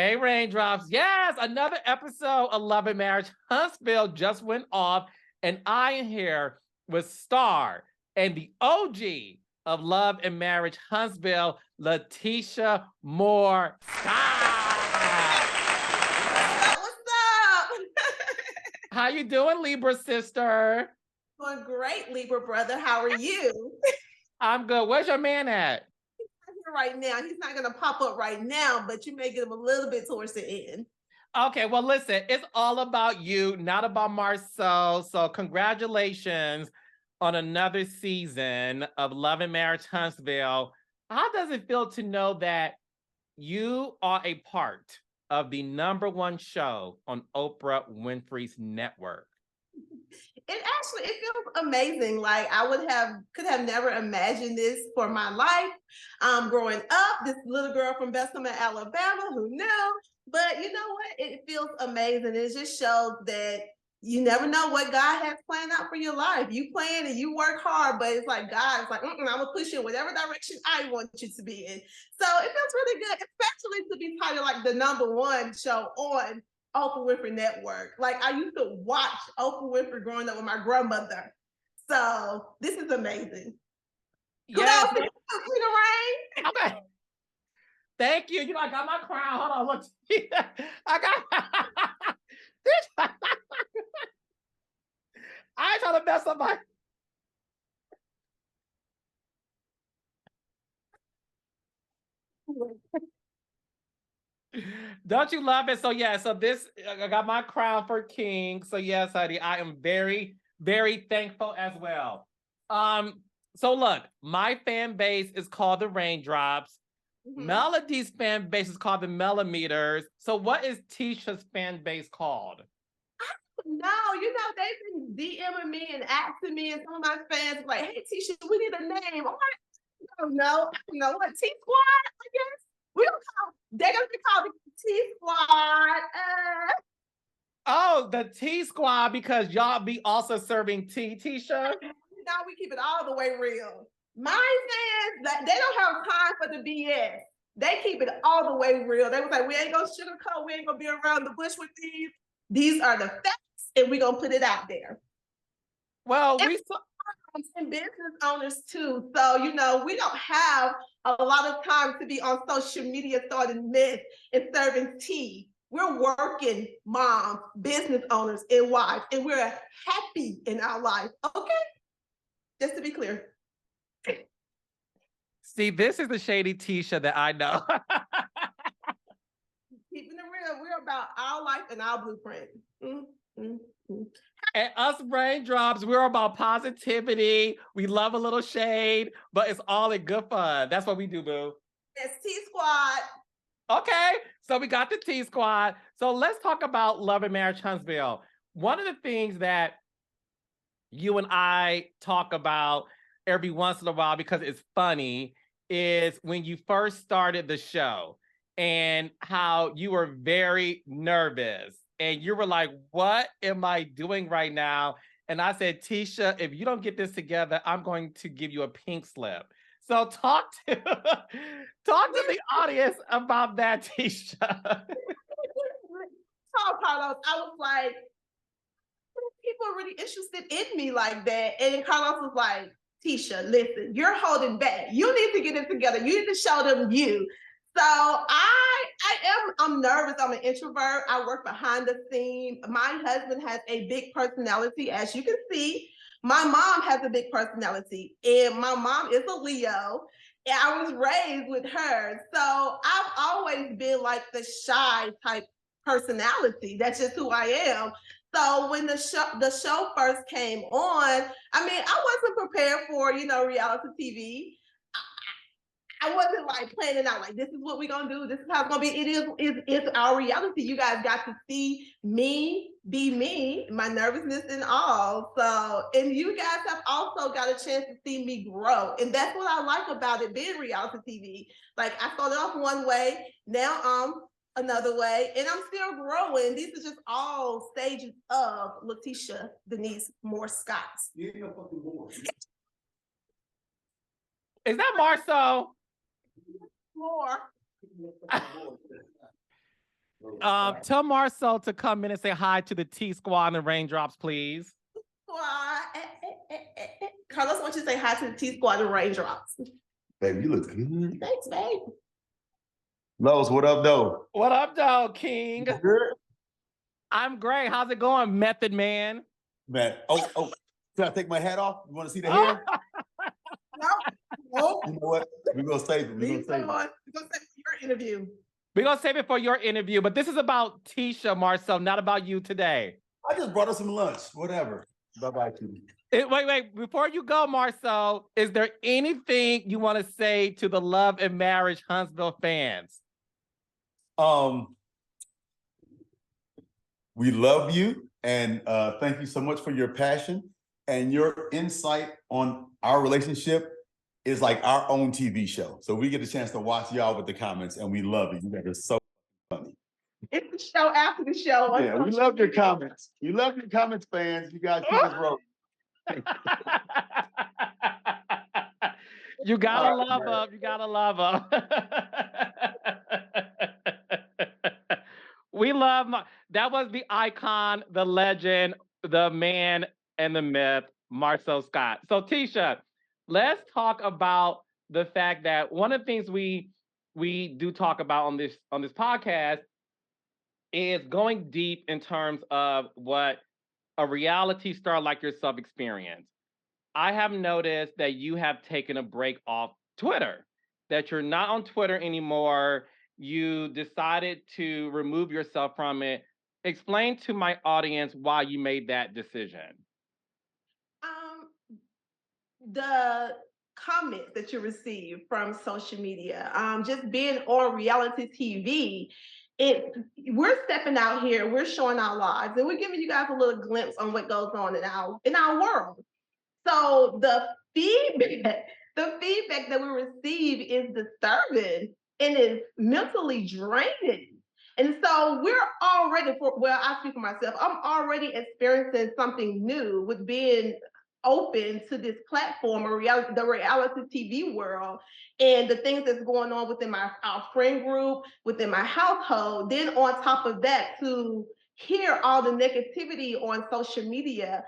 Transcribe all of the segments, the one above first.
Hey, Raindrops. Yes, another episode of Love and Marriage Huntsville just went off, and I am here with Star and the OG of Love and Marriage Huntsville, LaTisha Moore Scott. What's up? How you doing, Libra sister? Doing great, Libra brother. How are you? I'm good. Where's your man at? Here right now. He's not gonna pop up right now, but you may get him a little bit towards the end. Okay, well, listen, it's all about you, not about Marcel. So, congratulations on another season of Love and Marriage Huntsville. How does it feel to know that you are a part of the #1 show on Oprah Winfrey's network? It feels amazing. Like I could have never imagined this for my life. Growing up, this little girl from Bessemer, Alabama, who knew? But you know what? It feels amazing. It just shows that you never know what God has planned out for your life. You plan and you work hard, but it's like God is like, I'm gonna push you in whatever direction I want you to be in. So it feels really good, especially to be titled like the #1 show on Oprah Winfrey Network. Like I used to watch Oprah Winfrey growing up with my grandmother. So this is amazing. Yes. Kudos to you, Rain. Okay. Thank you. You know, I got my crown. Hold on. Look. I got. I ain't trying to mess up my. Don't you love it? So yeah, so this I got my crown for king. So yes, honey, I am very, very thankful as well. So look, my fan base is called the Raindrops. Melody's fan base is called the Millimeters. So what is Tisha's fan base called? No, you know, they've been DMing me and asking me, and some of my fans like, hey Tisha, we need a name. I'm like, I don't know. You know what? T Squad, I guess. We don't call they're gonna be called the T Squad. Oh, the T Squad, because y'all be also serving tea, Tisha. Now we keep it all the way real. My fans, they don't have time for the BS. They keep it all the way real. They was like, we ain't gonna sugarcoat, we ain't gonna be around the bush with these. These are the facts, and we're gonna put it out there. Well, and business owners too. So, you know, we don't have a lot of time to be on social media starting myth and serving tea. We're working moms, business owners, and wives, and we're happy in our life. Okay? Just to be clear. See, this is the shady Tisha that I know. Keeping it real, we're about our life and our blueprint. And us Raindrops, we're about positivity. We love a little shade, but it's all in good fun. That's what we do, boo. It's T Squad. Okay, so we got the T Squad. So let's talk about Love and Marriage Huntsville. One of the things that you and I talk about every once in a while, because it's funny, is when you first started the show and how you were very nervous and you were like, what am I doing right now? And I said, Tisha, if you don't get this together, I'm going to give you a pink slip. So talk to the audience about that, Tisha. Carlos, I was like, people are really interested in me like that. And Carlos was like, Tisha, listen, you're holding back. You need to get it together. You need to show them you. So I'm nervous. I'm an introvert. I work behind the scenes. My husband has a big personality, as you can see. My mom has a big personality, and my mom is a Leo. And I was raised with her. So I've always been like the shy type personality. That's just who I am. So when the show first came on, I mean, I wasn't prepared for, you know, reality TV. I wasn't like planning out like, this is what we're gonna do, this is how it's gonna be. It's our reality. You guys got to see me be me, my nervousness and all. So, and you guys have also got a chance to see me grow. And that's what I like about it being reality TV. Like I started off one way, now I'm another way, and I'm still growing. These are just all stages of LaTisha Denise Moore Scott. You ain't no fucking more. Is that Marceau? More. Tell Marcel to come in and say hi to the T Squad and the Raindrops, please. Carlos, I want you to say hi to the T Squad and Raindrops. Baby, you look good. Thanks, babe. Los, what up, though? What up, dog, King? Good. I'm great. How's it going, Method Man? Man, oh, can I take my hat off? You want to see the hair? No. You know what? We're going to save it. We're going to save it. We're going to save your interview. We're going to save it for your interview, but this is about Tisha, Marcel, not about you today. I just brought her some lunch. Whatever. Bye-bye, Kitty. Wait. Before you go, Marcel, is there anything you want to say to the Love and Marriage Huntsville fans? We love you, and thank you so much for your passion, and your insight on our relationship is like our own TV show. So we get a chance to watch y'all with the comments, and we love it. You guys are so funny. It's the show after the show. Yeah, we love your comments. You love your comments, fans. You guys keep us rolling. You gotta love them. You gotta love them. We love that was the icon, the legend, the man, and the myth, Marcel Scott. So Tisha, let's talk about the fact that one of the things we do talk about on this podcast is going deep in terms of what a reality star like yourself experience. I have noticed that you have taken a break off Twitter, that you're not on Twitter anymore. You decided to remove yourself from it. Explain to my audience why you made that decision. The comments that you receive from social media, just being on reality TV, we're stepping out here, we're showing our lives, and we're giving you guys a little glimpse on what goes on in our world. So the feedback that we receive is disturbing and is mentally draining. And so we're already, I speak for myself, I'm already experiencing something new with being open to this platform, the reality TV world, and the things that's going on within our friend group, within my household. Then on top of that, to hear all the negativity on social media,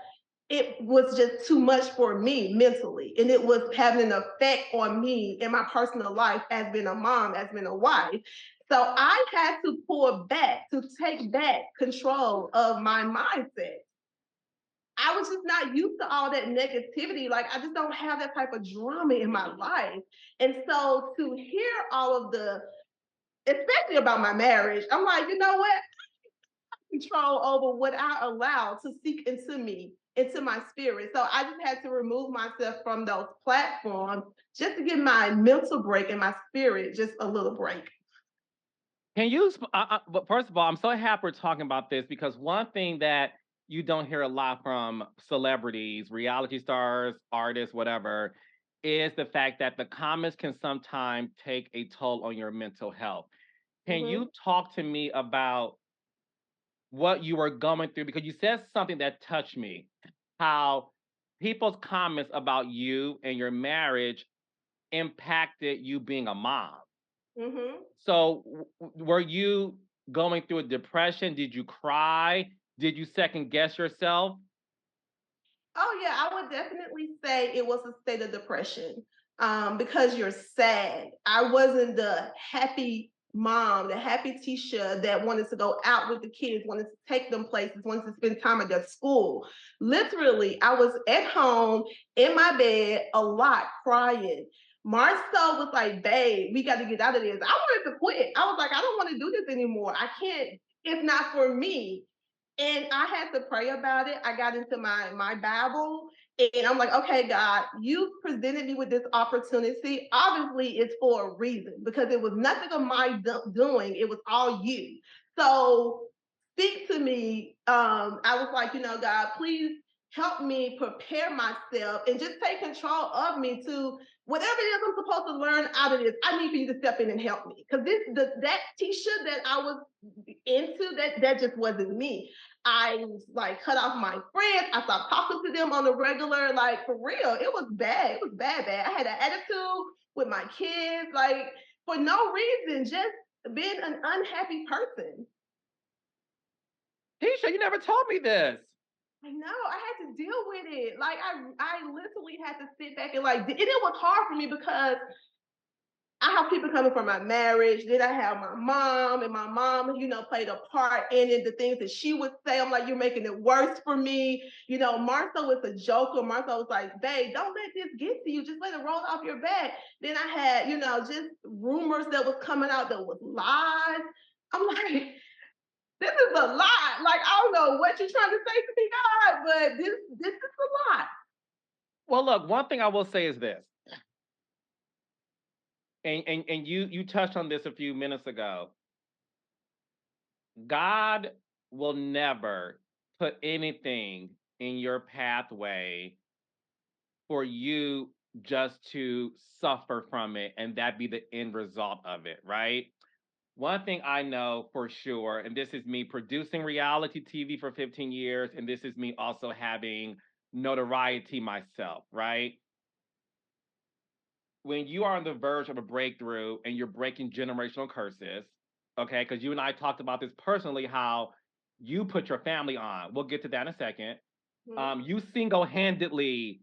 it was just too much for me mentally. And it was having an effect on me in my personal life as being a mom, as being a wife. So I had to pull back to take back control of my mindset. I was just not used to all that negativity. Like, I just don't have that type of drama in my life. And so to hear all of especially about my marriage, I'm like, you know what? Control over what I allow to seek into me, into my spirit. So I just had to remove myself from those platforms just to give my mental break and my spirit just a little break. Can you, but first of all, I'm so happy we're talking about this, because one thing that you don't hear a lot from celebrities, reality stars, artists, whatever, is the fact that the comments can sometimes take a toll on your mental health. Can you talk to me about what you were going through? Because you said something that touched me, how people's comments about you and your marriage impacted you being a mom. So were you going through a depression? Did you cry? Did you second guess yourself? Oh yeah, I would definitely say it was a state of depression, because you're sad. I wasn't the happy mom, the happy Tisha that wanted to go out with the kids, wanted to take them places, wanted to spend time at their school. Literally, I was at home in my bed a lot crying. Marcel was like, babe, we got to get out of this. I wanted to quit. I was like, I don't want to do this anymore. I can't, it's not for me. And I had to pray about it. I got into my Bible, and I'm like, okay, God, you presented me with this opportunity. Obviously, it's for a reason, because it was nothing of my doing. It was all you. So speak to me. I was like, God, please help me prepare myself and just take control of me to whatever it is I'm supposed to learn out of this. I need for you to step in and help me, because that Tisha that I was into, that just wasn't me. I was like cut off my friends. I stopped talking to them on the regular, like for real. It was bad. It was bad. I had an attitude with my kids, like for no reason, just being an unhappy person. Tisha, you never told me this. I know, I had to deal with it. Like I literally had to sit back and like, and it was hard for me because I have people coming from my marriage. Then I have my mom, and my mom, played a part in it. The things that she would say, I'm like, you're making it worse for me. Martha was a joker. Martha was like, babe, don't let this get to you. Just let it roll off your back. Then I had, just rumors that was coming out that was lies. I'm like, this is a lot. Like, I don't know what you're trying to say to me, God, but this is a lot. Well, look, one thing I will say is this. And you touched on this a few minutes ago. God will never put anything in your pathway for you just to suffer from it and that be the end result of it, right? One thing I know for sure, and this is me producing reality TV for 15 years, and this is me also having notoriety myself, right? When you are on the verge of a breakthrough and you're breaking generational curses, okay, because you and I talked about this personally, how you put your family on. We'll get to that in a second. You single-handedly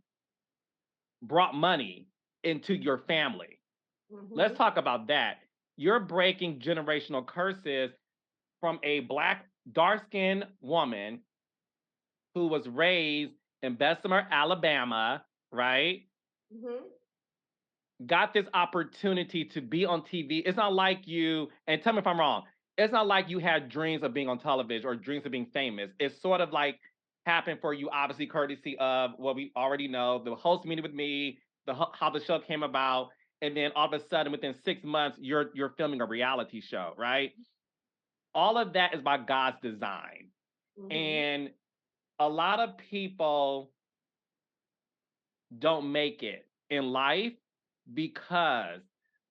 brought money into your family. Let's talk about that. You're breaking generational curses from a Black, dark-skinned woman who was raised in Bessemer, Alabama, right? Got this opportunity to be on TV. It's not like you, and tell me if I'm wrong, it's not like you had dreams of being on television or dreams of being famous. It's sort of like happened for you, obviously, courtesy of what we already know, the host meeting with me, how the show came about, and then all of a sudden, within 6 months, you're filming a reality show, right? All of that is by God's design. And a lot of people don't make it in life because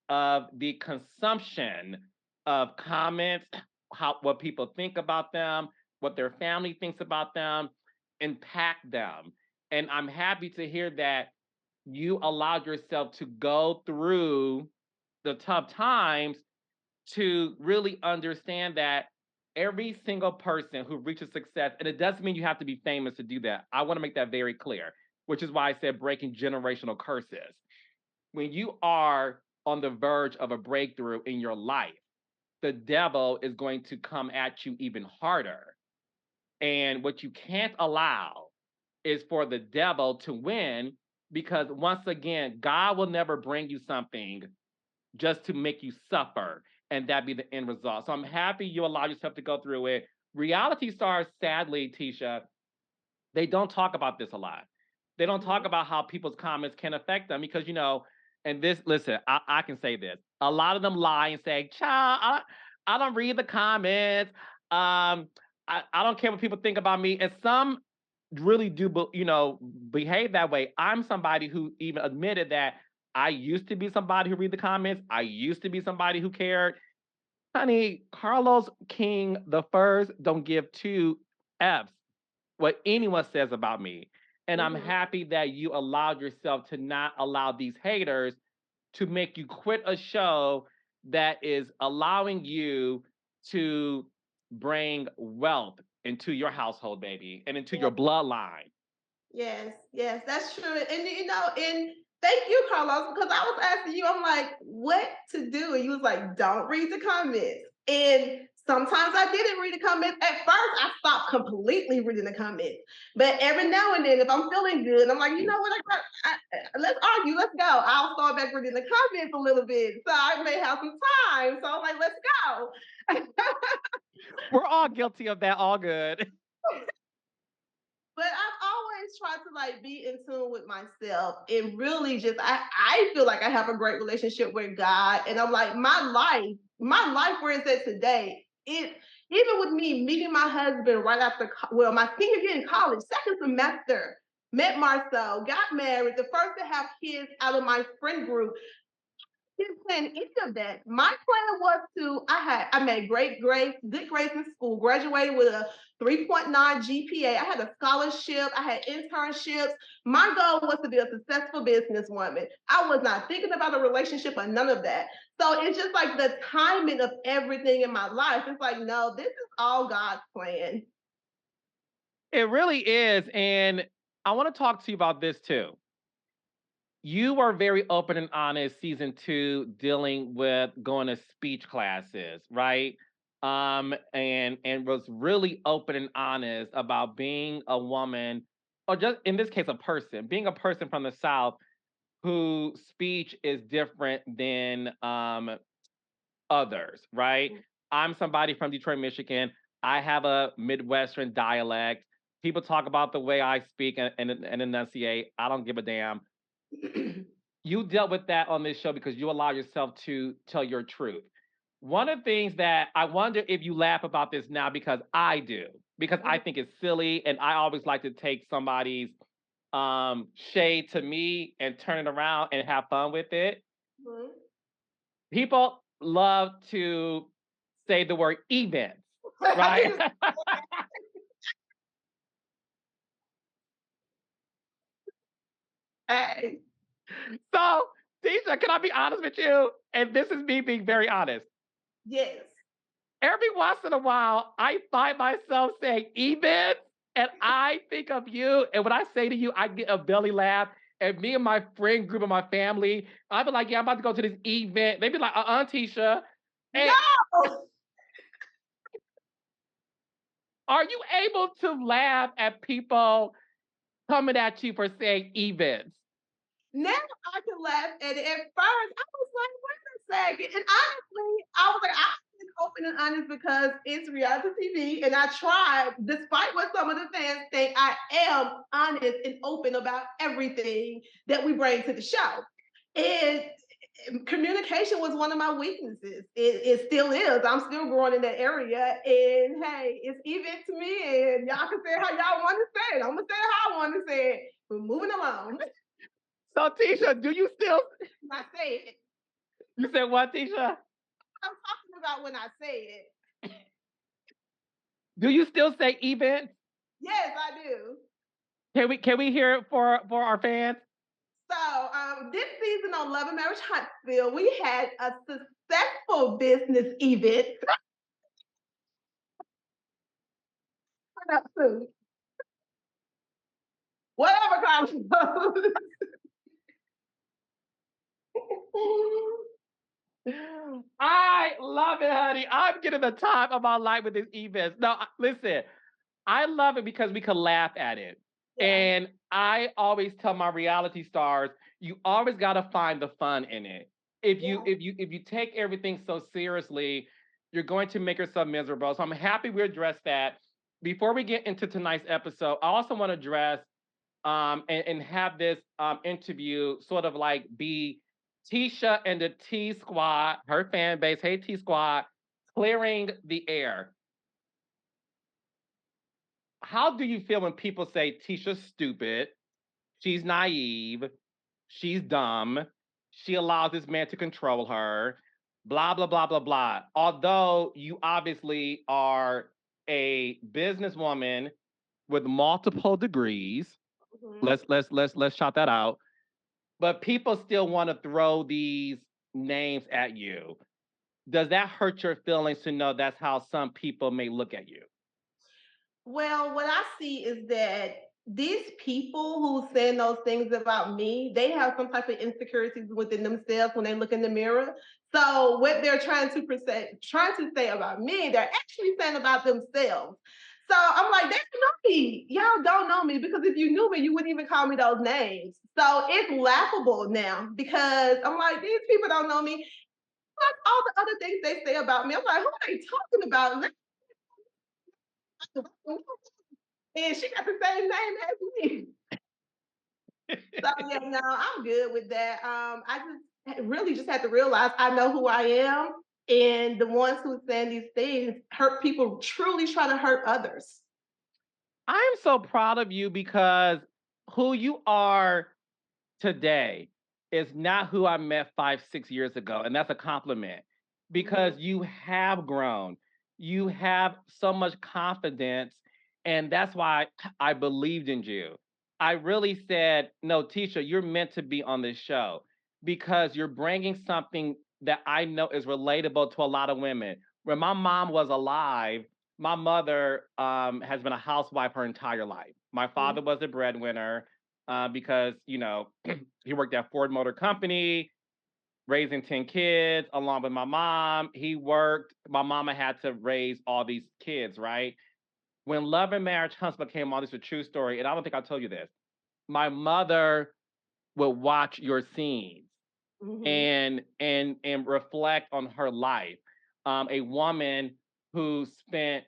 of the consumption of comments, what people think about them, what their family thinks about them, impact them. And I'm happy to hear that you allowed yourself to go through the tough times to really understand that every single person who reaches success, and it doesn't mean you have to be famous to do that. I want to make that very clear, which is why I said breaking generational curses. When you are on the verge of a breakthrough in your life, the devil is going to come at you even harder. And what you can't allow is for the devil to win, because once again, God will never bring you something just to make you suffer and that be the end result. So I'm happy you allow yourself to go through it. Reality stars, sadly, Tisha, they don't talk about this a lot. They don't talk about how people's comments can affect them because, and this, listen, I can say this. A lot of them lie and say, child, I don't read the comments. I don't care what people think about me. And some really do, behave that way. I'm somebody who even admitted that I used to be somebody who read the comments. I used to be somebody who cared. Honey, Carlos King the First don't give two F's what anyone says about me. And I'm happy that you allowed yourself to not allow these haters to make you quit a show that is allowing you to bring wealth into your household, baby, and into your bloodline. Yes, that's true. And thank you, Carlos, because I was asking you, I'm like, what to do? And you was like, don't read the comments. And sometimes I didn't read the comments. At first, I stopped completely reading the comments. But every now and then, if I'm feeling good, I'm like, you know what? Let's argue. Let's go. I'll start back reading the comments a little bit. So I may have some time. So I'm like, let's go. We're all guilty of that. All good. But I've always tried to like be in tune with myself and really just I feel like I have a great relationship with God. And I'm like, my life where it's at today, even with me meeting my husband right after my senior year in college, second semester, met Marcel, got married, the first to have kids out of my friend group. Didn't plan any of that. My plan was I made great grades, good grades in school, graduated with a 3.9 GPA. I had a scholarship, I had internships. My goal was to be a successful businesswoman. I was not thinking about a relationship or none of that. So it's just like the timing of everything in my life. It's like, no, this is all God's plan. It really is. And I want to talk to you about this too. You were very open and honest season 2 dealing with going to speech classes, right? And was really open and honest about being a woman, or just in this case a person, being a person from the South whose speech is different than others, right? I'm somebody from Detroit, Michigan. I have a Midwestern dialect. People talk about the way I speak and enunciate. I don't give a damn. You dealt with that on this show because you allow yourself to tell your truth. One of the things that I wonder if you laugh about this now, because I do, because I think it's silly, and I always like to take somebody's shade to me and turn it around and have fun with it. Mhm. People love to say the word events, right? Hey, So, Tisha, can I be honest with you? And this is me being very honest. yes. Every once in a while, I find myself saying events, and I think of you. And when I say to you, I get a belly laugh. And me and my friend group and my family, I'd be like, yeah, I'm about to go to this event. They'd be like, Tisha. And No. are you able to laugh at people coming at you for saying events? Now I can laugh at it. At first, I was like, wait a second. And honestly, I was like, I'm being open and honest because it's reality TV. And I tried, despite what some of the fans think, I am honest and open about everything that we bring to the show. And communication was one of my weaknesses. It still is. I'm still growing in that area. And hey, it's even to me. And y'all can say how y'all want to say it. I'm going to say how I want to say it. We're moving along. So, Tisha, do you still? I say it. You said what, Tisha? I'm talking about when I say it. Do you still say events? Yes, I do. Can we hear it for our fans? So this season on Love and Marriage Huntsville, we had a successful business event. Whatever, Carlos. I love it, honey. I'm getting the time of my life with these events. No, listen, I love it because we can laugh at it. Yeah. And I always tell my reality stars, you always gotta find the fun in it. If you take everything so seriously, you're going to make yourself miserable. So I'm happy we addressed that. Before we get into tonight's episode, I also want to address and have this interview sort of like be Tisha and the T Squad, her fan base, hey T Squad, clearing the air. How do you feel when people say Tisha's stupid, she's naive, she's dumb, she allows this man to control her, blah, blah, blah, blah, blah. Although you obviously are a businesswoman with multiple degrees, let's shout that out. But people still want to throw these names at you. Does that hurt your feelings to know that's how some people may look at you? Well, what I see is that these people who saying those things about me, they have some type of insecurities within themselves when they look in the mirror. So what they're trying to say about me, they're actually saying about themselves. So I'm like, they don't know me. Y'all don't know me because if you knew me, you wouldn't even call me those names. So it's laughable now because I'm like, these people don't know me. Plus all the other things they say about me. I'm like, who are they talking about? And she got the same name as me. So yeah, no, I'm good with that. I just really just had to realize I know who I am, and the ones who saying these things hurt people truly trying to hurt others. I am so proud of you because who you are today is not who I met 5, 6 years ago. And that's a compliment because you have grown. You have so much confidence. And that's why I believed in you. I really said, no, Tisha, you're meant to be on this show because you're bringing something that I know is relatable to a lot of women. When my mom was alive, my mother has been a housewife her entire life. My father was a breadwinner because, he worked at Ford Motor Company, raising 10 kids along with my mom. He worked, my mama had to raise all these kids, right? When Love and Marriage Huntsville came on, this is a true story, and I don't think I told you this. My mother would watch your scenes Mhm. and reflect on her life. A woman who spent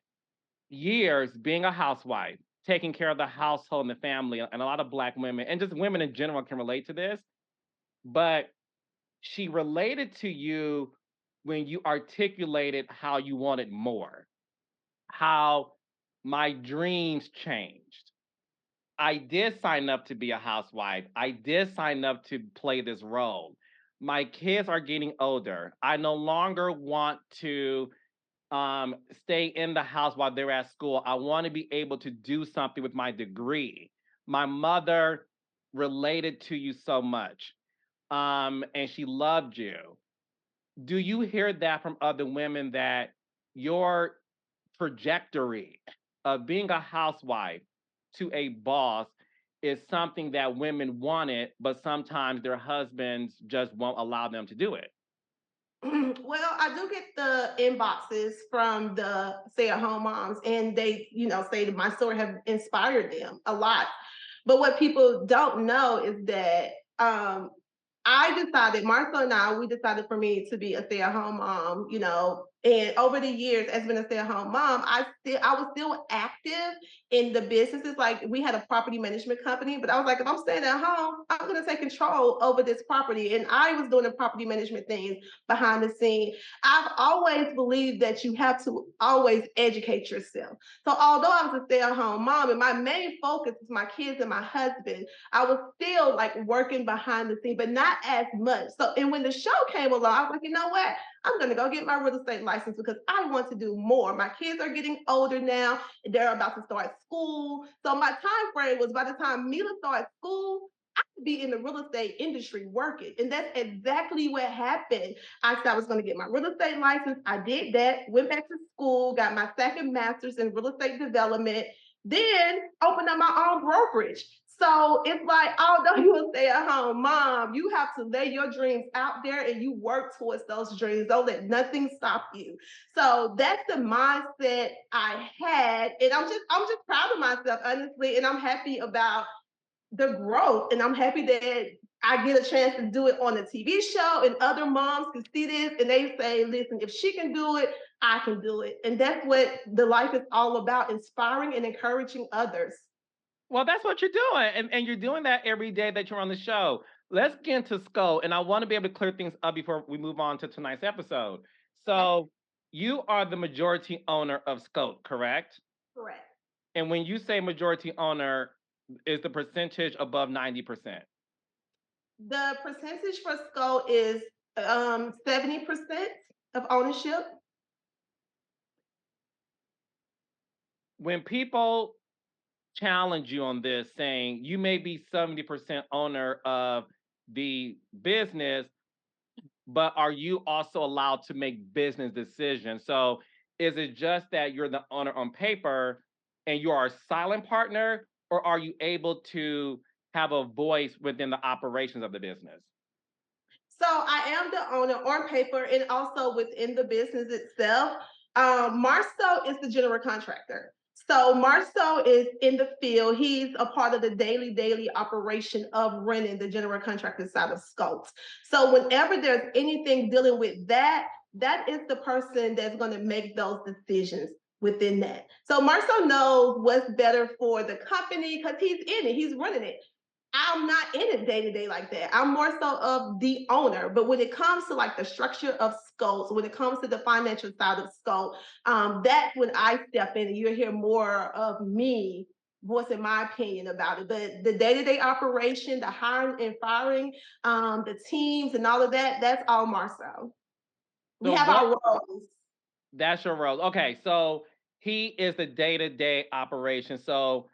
years being a housewife, taking care of the household and the family, and a lot of Black women and just women in general can relate to this. But she related to you when you articulated how you wanted more, how my dreams changed. I did sign up to be a housewife. I did sign up to play this role. My kids are getting older. I no longer want to stay in the house while they're at school. I want to be able to do something with my degree. My mother related to you so much, and she loved you. Do you hear that from other women that your trajectory of being a housewife to a boss is something that women wanted, but sometimes their husbands just won't allow them to do it? Well, I do get the inboxes from the stay-at-home moms, and they, say that my story have inspired them a lot. But what people don't know is that I decided, Martha and I, we decided for me to be a stay-at-home mom, and over the years, as being a stay-at-home mom, I was still active in the businesses. Like we had a property management company, but I was like, if I'm staying at home, I'm gonna take control over this property. And I was doing the property management things behind the scene. I've always believed that you have to always educate yourself. So although I was a stay-at-home mom and my main focus was my kids and my husband, I was still like working behind the scene, but not as much. So, and when the show came along, I was like, you know what? I'm going to go get my real estate license because I want to do more. My kids are getting older now. They're about to start school. So my time frame was by the time Mila started school, I could be in the real estate industry working. And that's exactly what happened. I said I was going to get my real estate license. I did that, went back to school, got my second master's in real estate development, then opened up my own brokerage. So it's like, although you're a stay-at-home mom, you have to lay your dreams out there and you work towards those dreams. Don't let nothing stop you. So that's the mindset I had. And I'm just proud of myself, honestly. And I'm happy about the growth. And I'm happy that I get a chance to do it on a TV show and other moms can see this and they say, listen, if she can do it, I can do it. And that's what the life is all about, inspiring and encouraging others. Well, that's what you're doing. And you're doing that every day that you're on the show. Let's get into Scope. And I want to be able to clear things up before we move on to tonight's episode. So you are the majority owner of Scope, correct? Correct. And when you say majority owner, is the percentage above 90%? The percentage for Skull is 70% of ownership. When people challenge you on this, saying you may be 70% owner of the business, but are you also allowed to make business decisions? So is it just that you're the owner on paper and you are a silent partner, or are you able to have a voice within the operations of the business? So I am the owner on paper and also within the business itself. Marcel is the general contractor. So Marcel is in the field. He's a part of the daily operation of running the general contractor side of Scopes. So whenever there's anything dealing with that, that is the person that's going to make those decisions within that. So Marcel knows what's better for the company because he's in it, he's running it. I'm not in it day to day like that. I'm more so of the owner. But when it comes to like the structure of Scope, when it comes to the financial side of Scope, that's when I step in and you'll hear more of me voicing my opinion about it. But the day-to-day operation, the hiring and firing, the teams and all of that, that's all Marcel. We So have what our roles. That's your role. Okay, so he is the day-to-day operation. So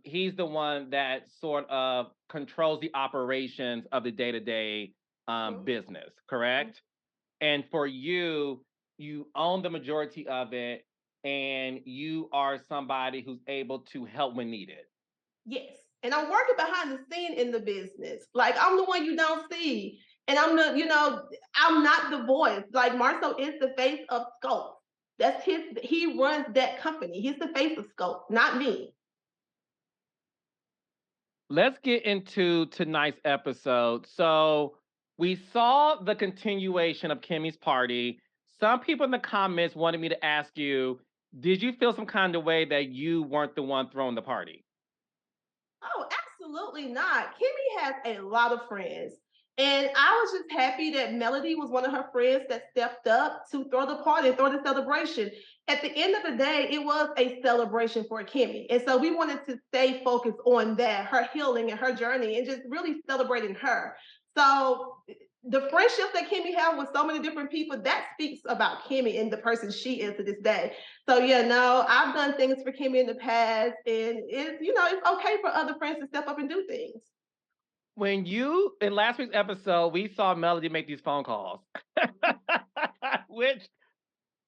he's the one that sort of controls the operations of the day-to-day Mhm. business, correct? And for you, you own the majority of it. and you are somebody who's able to help when needed. Yes. And I'm working behind the scene in the business. Like I'm the one you don't see. And I'm the, I'm not the voice. Like Marcel is the face of Scope. That's he runs that company. He's the face of Scope, not me. Let's get into tonight's episode. So we saw the continuation of Kimmy's party. Some people in the comments wanted me to ask you, did you feel some kind of way that you weren't the one throwing the party? Oh, absolutely not. Kimmy has a lot of friends. And I was just happy that Melody was one of her friends that stepped up to throw the party, throw the celebration. At the end of the day, it was a celebration for Kimmy. And so we wanted to stay focused on that, her healing and her journey, and just really celebrating her. So the friendships that Kimmy had with so many different people, that speaks about Kimmy and the person she is to this day. So yeah, no, I've done things for Kimmy in the past, and it's okay for other friends to step up and do things. When you, in last week's episode, we saw Melody make these phone calls, which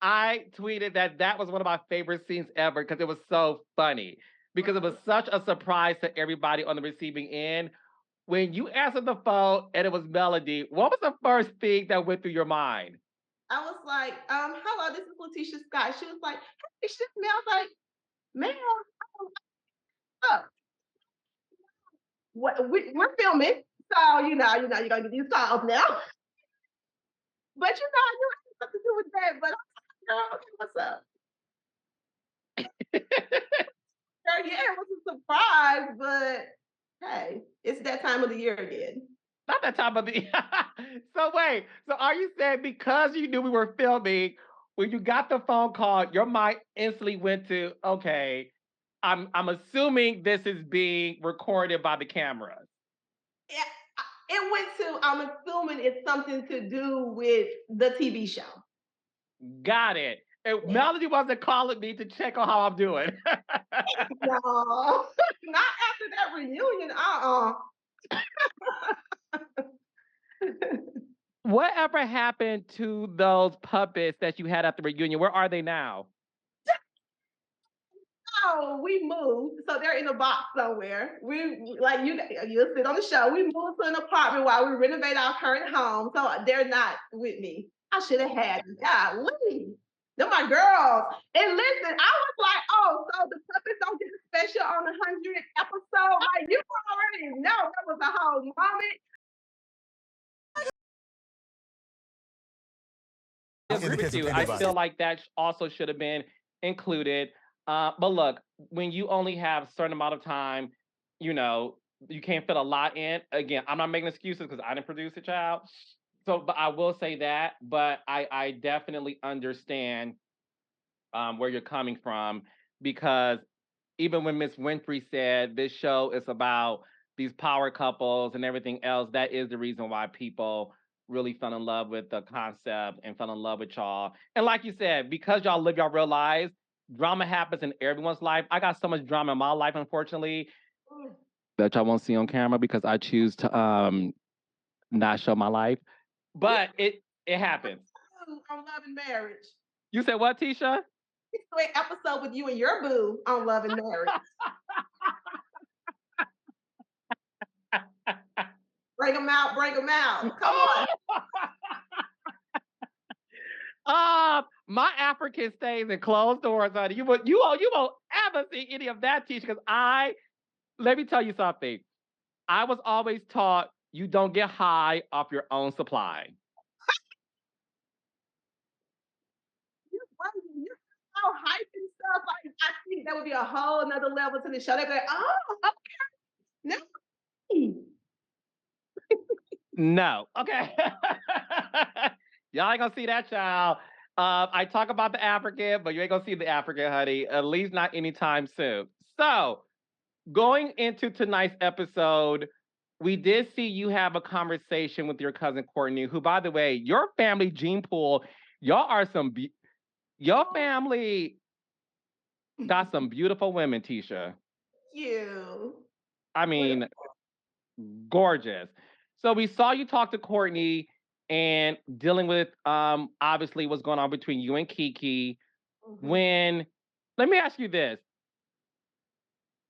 I tweeted that was one of my favorite scenes ever because it was so funny, because it was such a surprise to everybody on the receiving end. When you answered the phone and it was Melody, what was the first thing that went through your mind? I was like, hello, this is LaTisha Scott. She was like, hey, shit, man. I was like, man, up. What we're filming. So, you're gonna get these calls now. But I knew it had something to do with that. But I was like, girl, okay, what's up? Girl, yeah, it was a surprise, but hey, it's that time of the year again. Not that time of the. So wait, so are you saying because you knew we were filming, when you got the phone call, your mind instantly went to, okay, I'm assuming this is being recorded by the cameras. Yeah, it went to, I'm assuming it's something to do with the TV show. Got it. And Melody wasn't calling me to check on how I'm doing. No, not after that reunion. Whatever happened to those puppets that you had at the reunion? Where are they now? Oh, we moved, so they're in a box somewhere. We like you'll sit on the show. We moved to an apartment while we renovate our current home, so they're not with me. I should have had them. Golly. They're my girls. And listen, I was like, oh, so the puppets don't get a special on the 100th episode. Like, you already know that was a whole moment. I agree with you. I feel like that also should have been included. But look, when you only have a certain amount of time, you can't fit a lot in. Again, I'm not making excuses because I didn't produce a child. So, but I will say that. But I definitely understand where you're coming from, because even when Miss Winfrey said this show is about these power couples and everything else, that is the reason why people really fell in love with the concept and fell in love with y'all. And like you said, because y'all live y'all real lives, drama happens in everyone's life. I got so much drama in my life, unfortunately, that y'all won't see on camera because I choose to not show my life. But it happens. On Love and Marriage. You said what, Tisha? It's an episode with you and your boo on Love and Marriage. Bring them out, bring them out. Come on. My African stays in closed doors, honey. You won't ever see any of that, Tisha, because let me tell you something. I was always taught you don't get high off your own supply. You're so hype and stuff. Like, I think that would be a whole another level to the show. They'd be like, oh, okay. No. No. Okay. Y'all ain't gonna see that, child. I talk about the African, but you ain't gonna see the African, honey. At least not anytime soon. So, going into tonight's episode, we did see you have a conversation with your cousin Courtney, who, by the way, your family gene pool, y'all are your family got some beautiful women, Tisha. You. I mean, gorgeous. So we saw you talk to Courtney and dealing with obviously what's going on between you and Keke. Let me ask you this.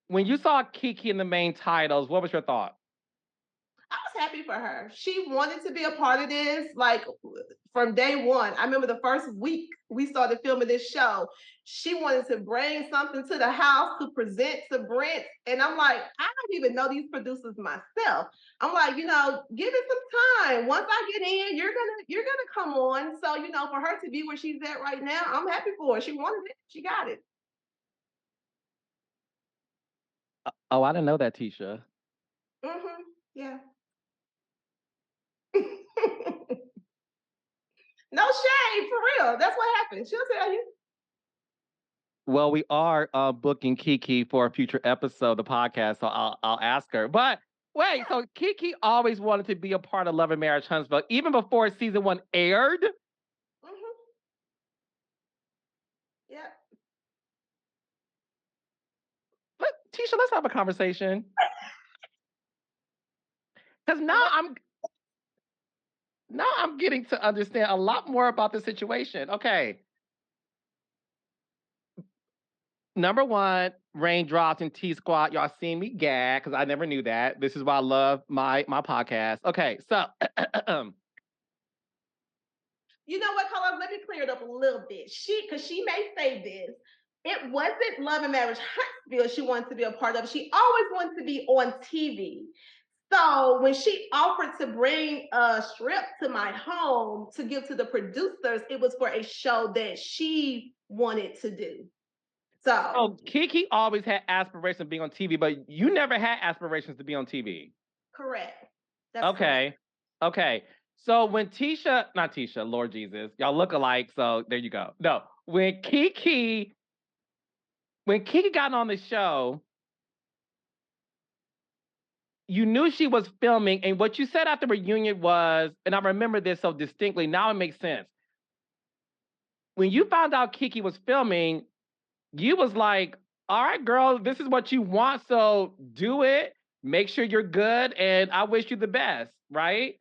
When you saw Keke in the main titles, what was your thought? I was happy for her. She wanted to be a part of this, like from day one. I remember the first week we started filming this show. She wanted to bring something to the house to present to Brent. And I'm like, I don't even know these producers myself. I'm like, give it some time. Once I get in, you're gonna come on. So, for her to be where she's at right now, I'm happy for her. She wanted it, she got it. Oh, I didn't know that, Tisha. Yeah. No shade, for real. That's what happened. She'll tell you. Well, we are booking Keke for a future episode of the podcast, so I'll ask her. But wait, so Keke always wanted to be a part of Love and Marriage Huntsville, even before season 1 aired. Yeah. Tisha, let's have a conversation. Because now I'm getting to understand a lot more about the situation. Okay. Number one, raindrops and T Squad. Y'all seen me gag because I never knew that. This is why I love my podcast. Okay, so you know what, Carlos? Let me clear it up a little bit. Because she may say this. It wasn't Love and Marriage Huntsville she wanted to be a part of. She always wanted to be on TV. So when she offered to bring a strip to my home to give to the producers, it was for a show that she wanted to do. So Keke always had aspirations of being on TV, but you never had aspirations to be on TV. Correct. That's okay. Correct. Okay. So when not Tisha, Lord Jesus, y'all look alike. So there you go. No, when Keke got on the show, you knew she was filming, and what you said after reunion was, and I remember this so distinctly. Now it makes sense. When you found out Keke was filming, you was like, all right, girl, this is what you want, so do it. Make sure you're good, and I wish you the best, right?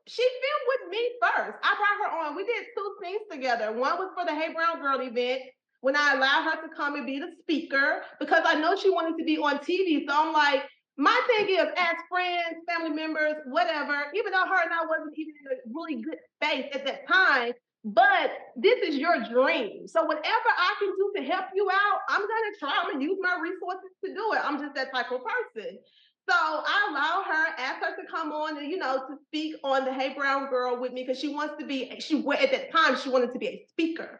She filmed with me first. I brought her on. We did 2 scenes together. One was for the Hey Brown Girl event when I allowed her to come and be the speaker because I know she wanted to be on TV. So I'm like, my thing is, as friends, family members, whatever, even though her and I wasn't even in a really good space at that time, but this is your dream. So whatever I can do to help you out, I'm going to try. I'm going to use my resources to do it. I'm just that type of person. So I allowed her, asked her to come on and, to speak on the Hey Brown Girl with me because she wants to be, at that time, she wanted to be a speaker.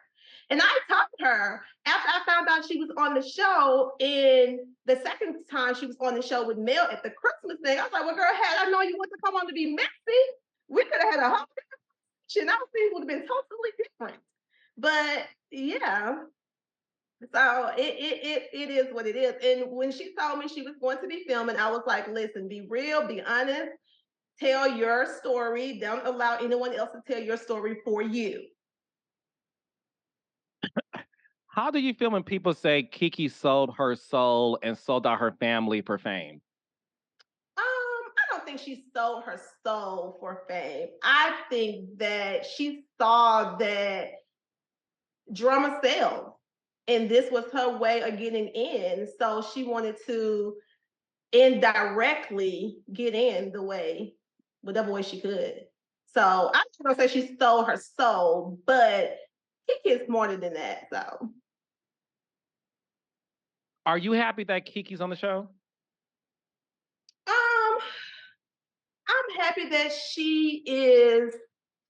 And I talked to her after I found out she was on the show. And the second time she was on the show with Mel at the Christmas thing, I was like, well, girl, had I known you wanted to come on to be messy, we could have had a whole different, our things would have been totally different. But yeah. So it is what it is. And when she told me she was going to be filming, I was like, listen, be real, be honest, tell your story. Don't allow anyone else to tell your story for you. How do you feel when people say Keke sold her soul and sold out her family for fame? I don't think she sold her soul for fame. I think that she saw that drama sells. And this was her way of getting in. So she wanted to indirectly get in whatever way she could. So I'm not gonna say she stole her soul, but Keke is more than that. So are you happy that Keke's on the show? I'm happy that she is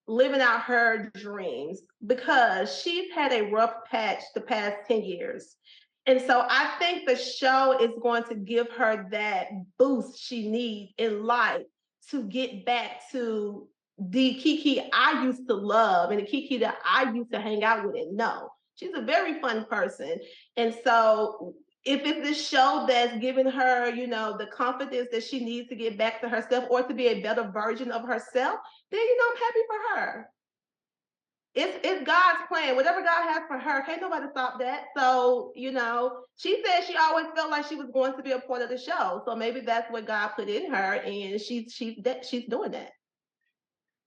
living out her dreams because she's had a rough patch the past 10 years. And so I think the show is going to give her that boost she needs in life to get back to the Keke I used to love and the Keke that I used to hang out with and know. She's a very fun person. And so if it's this show that's giving her, the confidence that she needs to get back to herself or to be a better version of herself, then I'm happy for her. It's God's plan. Whatever God has for her, can't nobody stop that. So, she said she always felt like she was going to be a part of the show. So maybe that's what God put in her, and she's doing that.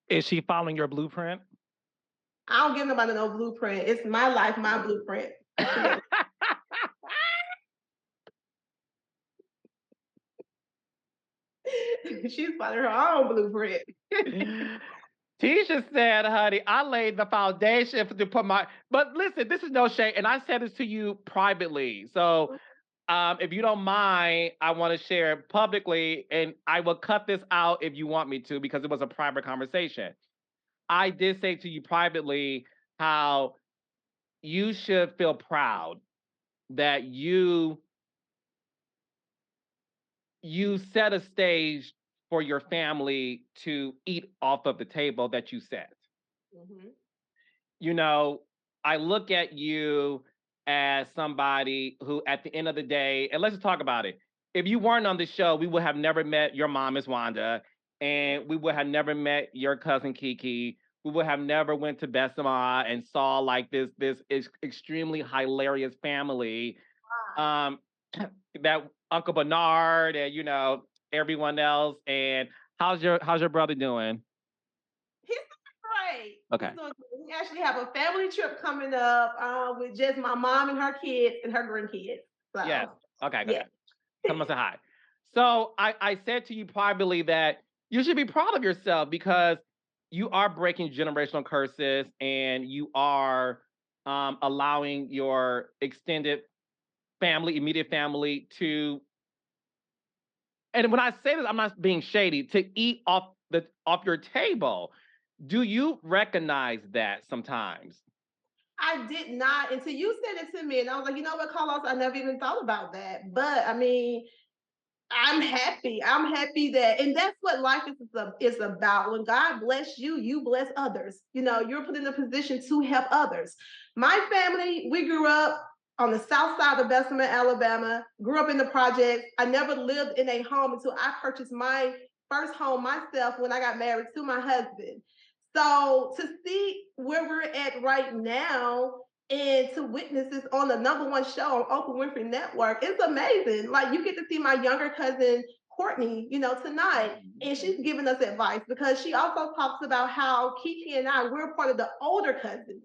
Is she following your blueprint? I don't give nobody no blueprint. It's my life, my blueprint. She's following her own blueprint. Tisha said, honey, I laid the foundation to put my, but listen, this is no shade. And I said this to you privately. So if you don't mind, I want to share it publicly and I will cut this out if you want me to, because it was a private conversation. I did say to you privately how you should feel proud that you set a stage for your family to eat off of the table that you set. Mm-hmm. You know, I look at you as somebody who, at the end of the day, and let's just talk about it. If you weren't on the show, we would have never met your mom, Miss Wanda, and we would have never met your cousin Keke. We would have never went to Bessemer and saw like this extremely hilarious family. Um, that Uncle Bernard and everyone else. And how's your brother doing? He's doing great. Okay. He's doing great. We actually have a family trip coming up with just my mom and her kids and her grandkids. So, Yes. Okay. yeah. Come on, say hi. So I said to you privately that you should be proud of yourself because you are breaking generational curses and you are allowing your extended family, immediate family to, and when I say this, I'm not being shady, to eat off your table. Do you recognize that sometimes? I did not until you said it to me, and I was like, you know what, Carlos, I never even thought about that. But I mean, I'm happy. I'm happy that, and that's what life is about. When God bless you, you bless others. You know, you're put in a position to help others. My family, we grew up on the south side of Bessemer, Alabama, grew up in the projects. I never lived in a home until I purchased my first home myself when I got married to my husband. So to see where we're at right now and to witness this on the #1 show on Oprah Winfrey Network, it's amazing. Like you get to see my younger cousin Courtney, tonight, and she's giving us advice because she also talks about how Keke and we're part of the older cousins.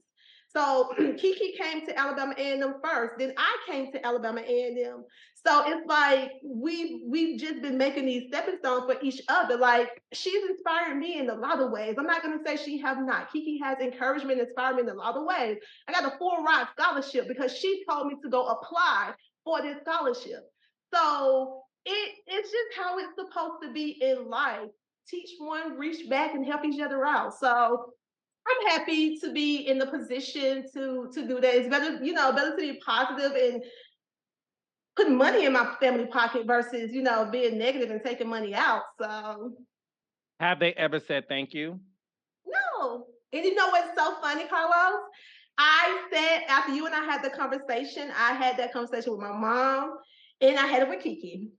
So Keke came to Alabama A&M first, then I came to Alabama A&M. So it's like we've just been making these stepping stones for each other. Like she's inspired me in a lot of ways. I'm not gonna say she have not. Keke has encouragement, inspired me in a lot of ways. I got a full ride scholarship because she told me to go apply for this scholarship. So it's just how it's supposed to be in life. Teach one, reach back, and help each other out. So I'm happy to be in the position to do that. It's better, better to be positive and put money in my family pocket versus, being negative and taking money out. So Have they ever said thank you? no. And you know what's so funny, Carlos? I said after you and I had the conversation, I had that conversation with my mom and I had it with Keke.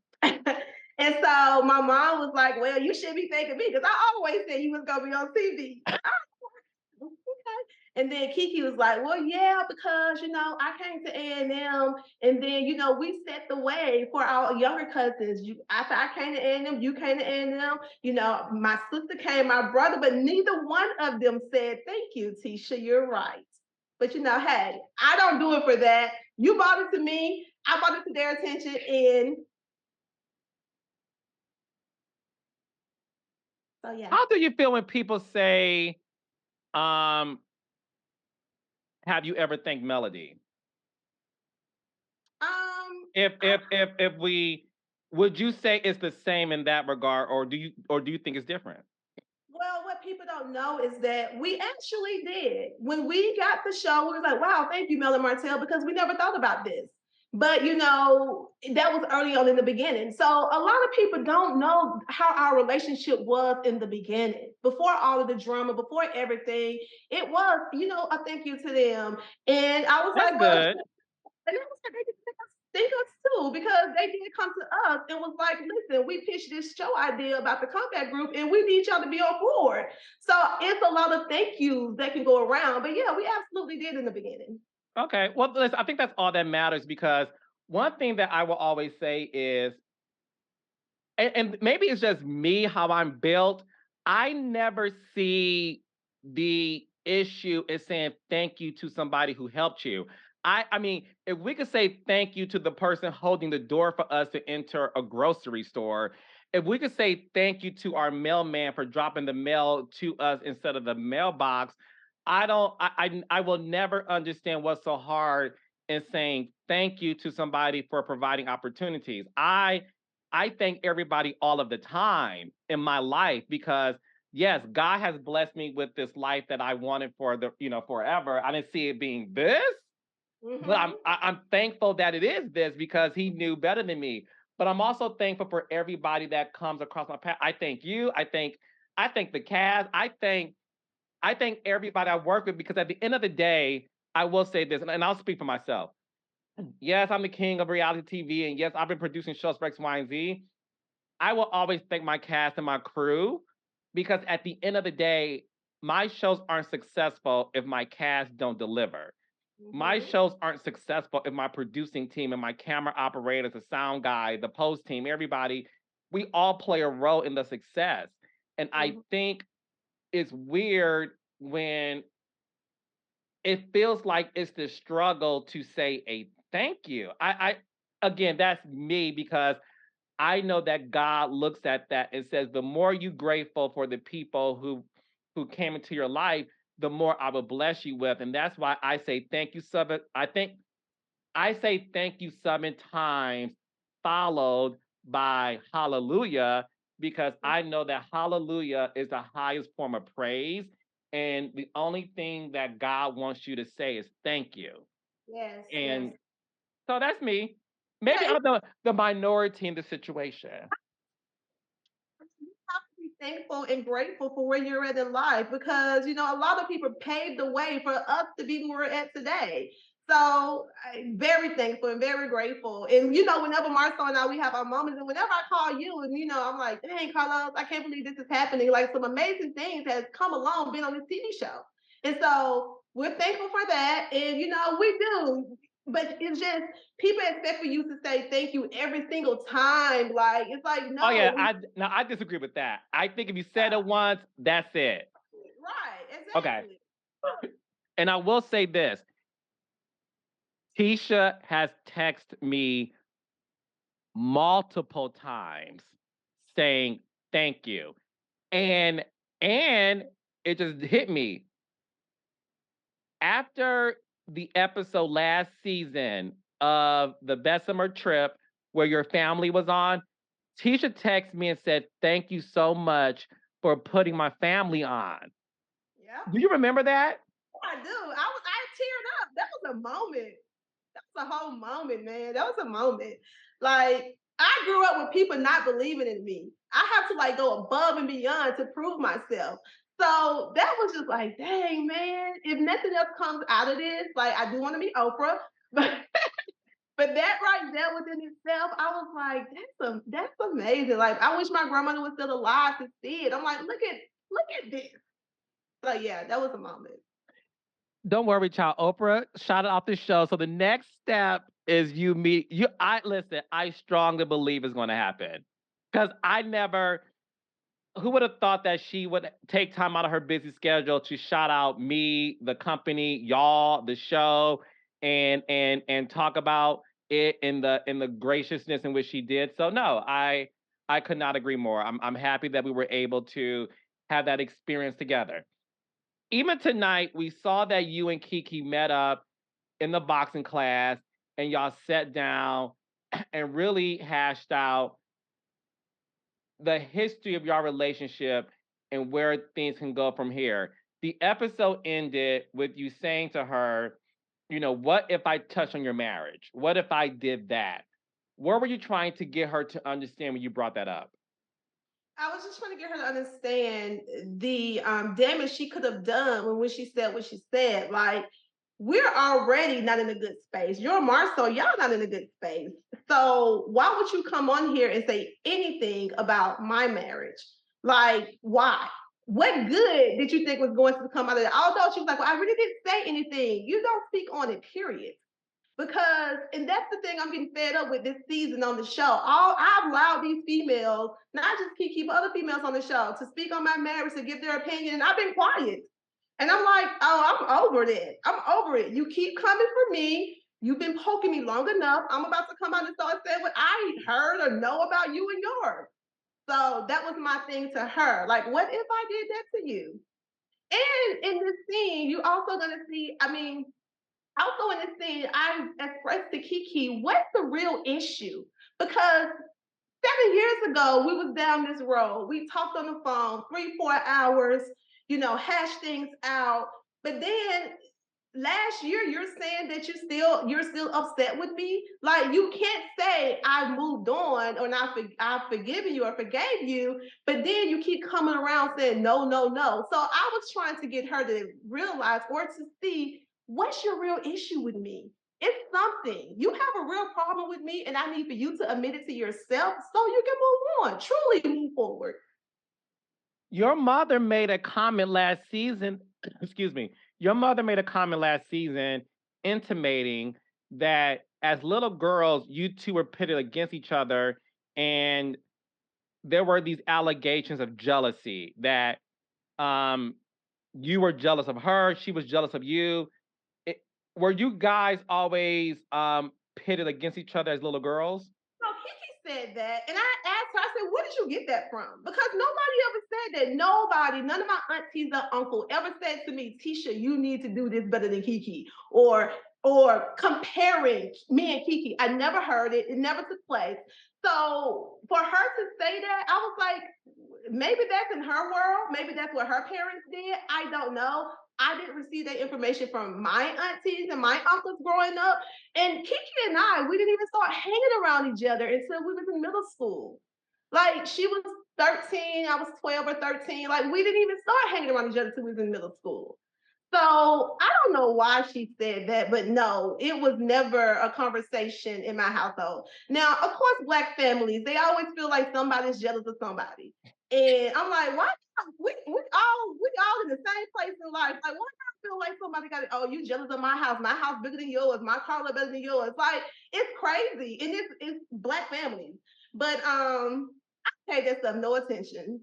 And so my mom was like, well, you should be thanking me because I always said you was gonna be on TV. Okay. And then Keke was like, well, yeah, because, I came to A&M and then, we set the way for our younger cousins. After I came to A&M, you came to A&M, my sister came, my brother, but neither one of them said, thank you, Tisha, you're right. But, hey, I don't do it for that. You brought it to me. I brought it to their attention. And so, yeah. How do you feel when people say, have you ever thanked Melody? If we would you say it's the same in that regard, or do you think it's different? Well, what people don't know is that we actually did. When we got the show, we was like, wow, thank you, Mel and Martell, because we never thought about this. But, that was early on in the beginning. So a lot of people don't know how our relationship was in the beginning. Before all of the drama, before everything, it was, a thank you to them. And I was That's like, well, good. and it was like, they could thank us too, because they did come to us and was like, listen, we pitched this show idea about the combat group and we need y'all to be on board. So it's a lot of thank yous that can go around. But yeah, we absolutely did in the beginning. Okay. Well, listen, I think that's all that matters because one thing that I will always say is, and maybe it's just me, how I'm built, I never see the issue is saying thank you to somebody who helped you. I mean, if we could say thank you to the person holding the door for us to enter a grocery store, if we could say thank you to our mailman for dropping the mail to us instead of the mailbox, I don't I will never understand what's so hard in saying thank you to somebody for providing opportunities. I thank everybody all of the time in my life because yes, God has blessed me with this life that I wanted for the, forever. I didn't see it being this, but I'm thankful that it is this because he knew better than me. But I'm also thankful for everybody that comes across my path. I thank you. I thank the cast. I thank everybody I work with because at the end of the day, I will say this, and I'll speak for myself. Yes, I'm the king of reality TV, and yes, I've been producing shows for X, Y, and Z. I will always thank my cast and my crew because at the end of the day, my shows aren't successful if my cast don't deliver. My shows aren't successful if my producing team and my camera operators, the sound guy, the post team, everybody, we all play a role in the success. And I think it's weird when it feels like it's the struggle to say a thank you. I again, that's me because I know that God looks at that and says, the more you grateful for the people who came into your life, the more I will bless you with. And that's why I say thank you seven. I say thank you 7 times, followed by hallelujah, because I know that hallelujah is the highest form of praise. And the only thing that God wants you to say is thank you. Yes, yes. And so that's me. Maybe Yeah, I'm the minority in the situation. you have to be thankful and grateful for where you're at in life because a lot of people paved the way for us to be where we're at today. So I'm very thankful and very grateful. And whenever Marcel and I we have our moments, and whenever I call you, and I'm like, dang, Carlos, I can't believe this is happening. Like some amazing things has come along being on this TV show. And so we're thankful for that. And we do. But it's just people expect for you to say thank you every single time. Like it's like Oh yeah, no, I disagree with that. I think if you said it once, that's it. right, Okay. exactly. And I will say this. Tisha has texted me multiple times saying thank you. And and it just hit me. After the episode last season of the Bessemer trip where your family was on, Tisha texted me and said, "Thank you so much for putting my family on." Yeah, Do you remember that? I do. I teared up. That was a moment. That was a whole moment, man. That was a moment. Like I grew up with people not believing in me. I have to like go above and beyond to prove myself. So that was just like, dang, man. If nothing else comes out of this, like I do want to be Oprah, but but that right there within itself, I was like, that's amazing. Like I wish my grandmother was still alive to see it. I'm like, look at this. So yeah, that was a moment. Don't worry, child. Oprah shot it off the show. So the next step is you meet you. I listen. I strongly believe is going to happen because I never. Who would have thought that she would take time out of her busy schedule to shout out me, the company, y'all, the show, and talk about it in the graciousness in which she did. So no, I could not agree more. I'm happy that we were able to have that experience together. Even tonight, we saw that you and Keke met up in the boxing class and y'all sat down and really hashed out the history of your relationship and where things can go from here. The episode ended with you saying to her, what if I touch on your marriage? What if I did that? What were you trying to get her to understand when you brought that up? I was just trying to get her to understand the damage she could have done when she said what she said. Like, we're already not in a good space. You're Marcel, y'all not in a good space. So why would you come on here and say anything about my marriage? Like, why? What good did you think was going to come out of it? Although she was like, well, I really didn't say anything. You don't speak on it, period. Because, and that's the thing I'm getting fed up with this season on the show. I've allowed these females, not just Keke, but other females on the show, to speak on my marriage, to give their opinion, and I've been quiet. And I'm like, oh, I'm over it. I'm over it. You keep coming for me. You've been poking me long enough. I'm about to come out and start saying what I heard or know about you and yours. So that was my thing to her. Like, what if I did that to you? And in this scene, you also gonna see, I mean, also in this scene, I expressed to Keke, what's the real issue? Because 7 years ago, we was down this road. We talked on the phone 3-4 hours, hashed things out. But then last year, you're saying that you're still upset with me. Like, you can't say I moved on or I've forgiven you or forgave you, but then you keep coming around saying no, no, no. So I was trying to get her to realize or to see what's your real issue with me. It's something. You have a real problem with me, and I need for you to admit it to yourself so you can move on, truly move forward. Your mother made a comment last season, excuse me. Your mother made a comment last season intimating that as little girls, you two were pitted against each other, and there were these allegations of jealousy that you were jealous of her, she was jealous of you. It, were you guys always pitted against each other as little girls? No, Keke said that, and I asked her, I said, where did you get that from? Because nobody ever said that. Nobody, none of my aunties or uncle ever said to me, Tisha, you need to do this better than Keke, or comparing me and Keke. I never heard it. It never took place. So for her to say that, I was like, maybe that's in her world. Maybe that's what her parents did. I don't know. I didn't receive that information from my aunties and my uncles growing up. And Keke and I, we didn't even start hanging around each other until we was in middle school. Like, she was 13, I was 12 or 13. Like, we didn't even start hanging around each other until we was in middle school. So I don't know why she said that, but no, it was never a conversation in my household. Now, of course, Black families, they always feel like somebody's jealous of somebody. And I'm like, why? We all in the same place in life. Like, why do I feel like somebody got it? Oh, you jealous of my house bigger than yours, my car better than yours. Like, it's crazy. And it's Black families. But I pay that stuff no attention.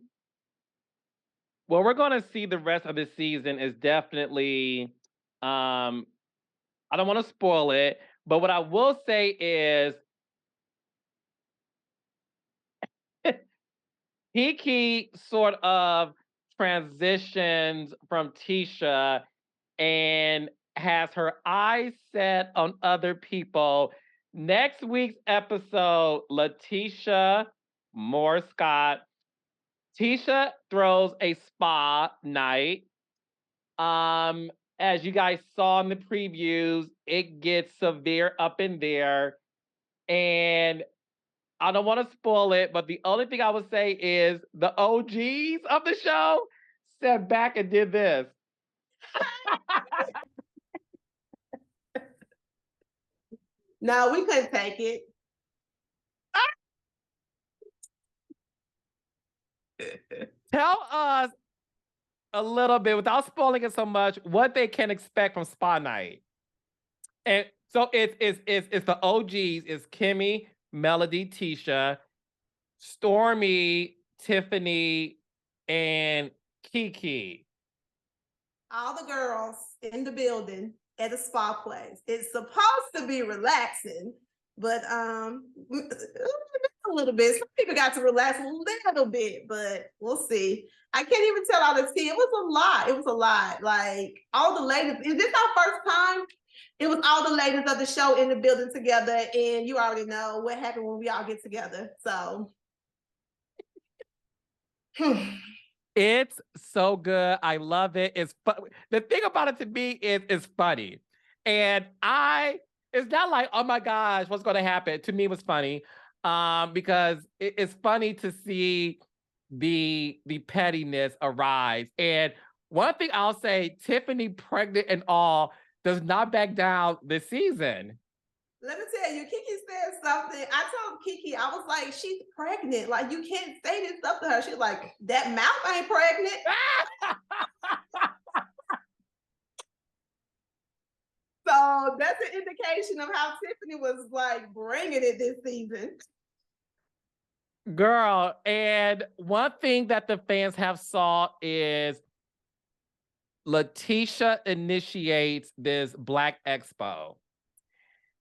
What we're going to see the rest of the season is definitely, I don't want to spoil it, but what I will say is Keke sort of transitions from Tisha and has her eyes set on other people. Next week's episode, LaTisha, more Scott. Tisha throws a spa night. As you guys saw in the previews, it gets severe up in there. And I don't want to spoil it, but the only thing I would say is the OGs of the show sat back and did this. No, we couldn't take it. Tell us a little bit, without spoiling it so much, what they can expect from Spa Night. And so it's the OGs. It's Kimmy, Melody, Tisha, Stormy, Tiffany, and Keke. All the girls in the building at a spa place. It's supposed to be relaxing, but a little bit. Some people got to relax a little bit, but we'll see. I can't even tell all the tea. It was a lot. It was a lot. Like, all the ladies. Is this our first time? It was all the ladies of the show in the building together, and you already know what happened when we all get together. So It's so good. I love it. It's the thing about it to me is it's funny. And it's not like, oh my gosh, what's going to happen? To me, it was funny. Because it's funny to see the pettiness arise. And one thing I'll say, Tiffany, pregnant and all, does not back down this season. let me tell you, Keke said something. I told Keke, I was like, she's pregnant. Like, you can't say this stuff to her. She's like, that mouth ain't pregnant. So that's an indication of how Tiffany was like bringing it this season. Girl, and one thing that the fans have saw is LaTisha initiates this Black Expo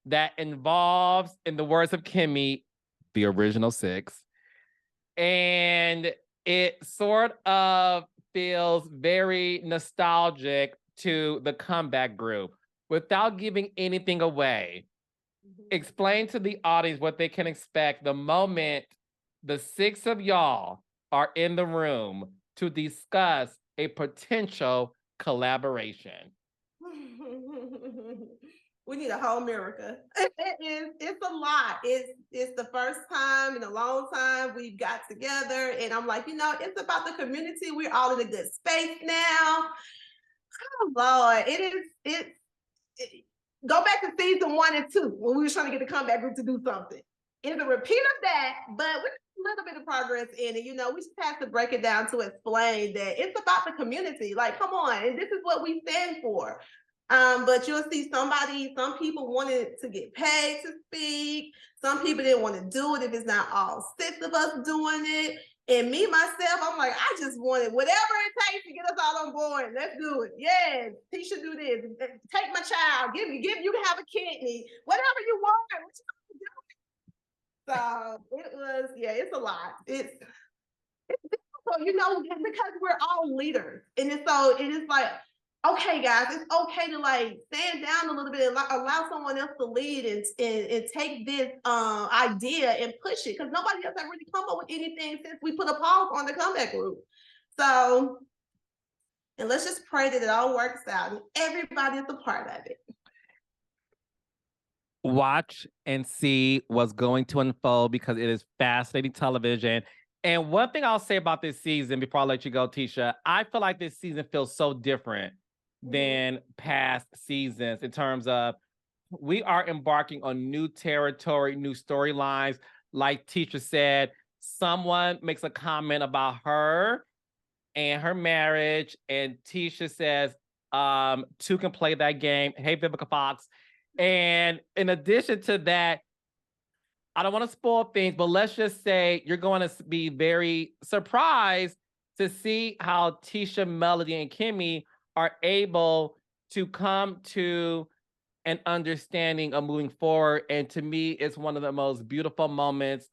that involves, in the words of Kimmy, the original six, and it sort of feels very nostalgic to the comeback group. Without giving anything away, explain to the audience what they can expect the moment the six of y'all are in the room to discuss a potential collaboration. We need a whole America. It's a lot. It's the first time in a long time we've got together, and I'm like, it's about the community. We're all in a good space now. Oh Lord, go back to season 1 and 2 when we were trying to get the comeback group to do something. It's a repeat of that, but with a little bit of progress in it. We just have to break it down to explain that it's about the community. Like, come on, and this is what we stand for. But you'll see some people wanted to get paid to speak. Some people didn't want to do it if it's not all 6 of us doing it. And me, myself, I'm like, I just wanted whatever it takes to get us all on board. Let's do it. Yes, he should do this. Take my child. You can have a kidney. Whatever you want. So it was, it's a lot. It's difficult, because we're all leaders. And it is like, okay, guys, it's okay to like stand down a little bit and allow someone else to lead and take this idea and push it, because nobody else has really come up with anything since we put a pause on the comeback group. So, and let's just pray that it all works out and everybody is a part of it. Watch and see what's going to unfold, because it is fascinating television. And one thing I'll say about this season before I let you go, Tisha, I feel like this season feels so different than past seasons in terms of we are embarking on new territory, new storylines. Like Tisha said, someone makes a comment about her and her marriage, and Tisha says, two can play that game. Hey, Vivica Fox. And in addition to that, I don't want to spoil things, but let's just say you're going to be very surprised to see how Tisha, Melody, and Kimmy are able to come to an understanding of moving forward. And to me, it's one of the most beautiful moments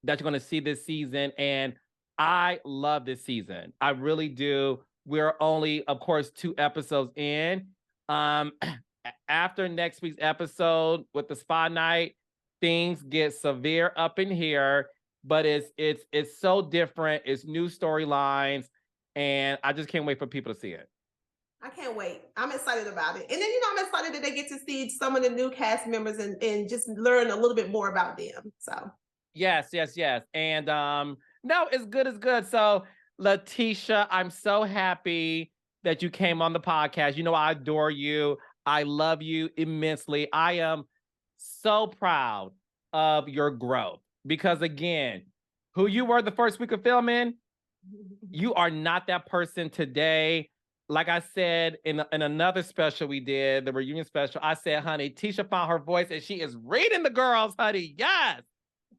that you're going to see this season. And I love this season. I really do. We're only, of course, 2 episodes in. After next week's episode with the spa night, things get severe up in here, but it's so different. It's new storylines, and I just can't wait for people to see it. I can't wait. I'm excited about it. And then, I'm excited that they get to see some of the new cast members and just learn a little bit more about them. So yes. And no, it's good. So LaTisha, I'm so happy that you came on the podcast. I adore you. I love you immensely. I am so proud of your growth, because again, who you were the first week of filming, you are not that person today. Like I said in another special we did, the reunion special, I said, honey, Tisha found her voice and she is reading the girls, honey. Yes,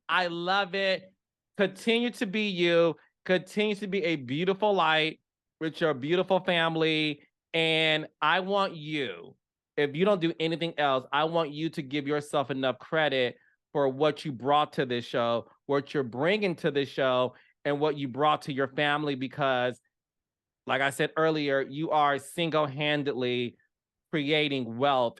I love it. Continue to be you. Continue to be a beautiful light with your beautiful family. And I want you, if you don't do anything else, I want you to give yourself enough credit for what you brought to this show, what you're bringing to this show, and what you brought to your family, because, like I said earlier, you are single-handedly creating wealth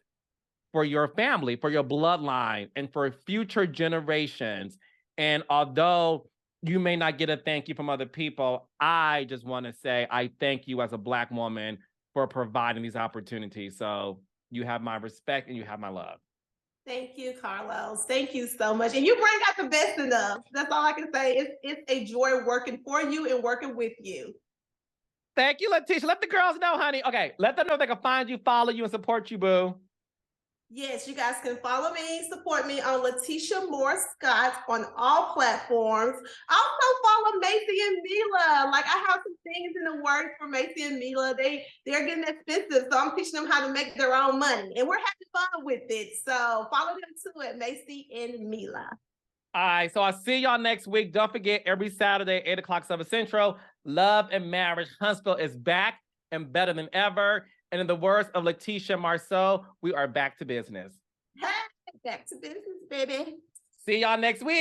for your family, for your bloodline, and for future generations. And although you may not get a thank you from other people, I just want to say I thank you as a Black woman for providing these opportunities. So you have my respect and you have my love. Thank you, Carlos. Thank you so much. And you bring out the best in us. That's all I can say. It's a joy working for you and working with you. Thank you, LaTisha. Let the girls know, honey. Okay, let them know they can find you, follow you, and support you, boo. Yes, you guys can follow me, support me on LaTisha Moore Scott on all platforms. Also follow Macy and Mila. Like, I have some things in the works for Macy and Mila. They're getting expensive, so I'm teaching them how to make their own money, and we're having fun with it. So follow them too at Macy and Mila. All right, so I'll see y'all next week. Don't forget, every Saturday, 8 o'clock, 7 Central, Love and Marriage Huntsville is back. and better than ever. And in the words of LaTisha Marceau, we are back to business. Hey, back to business, baby. See y'all next week.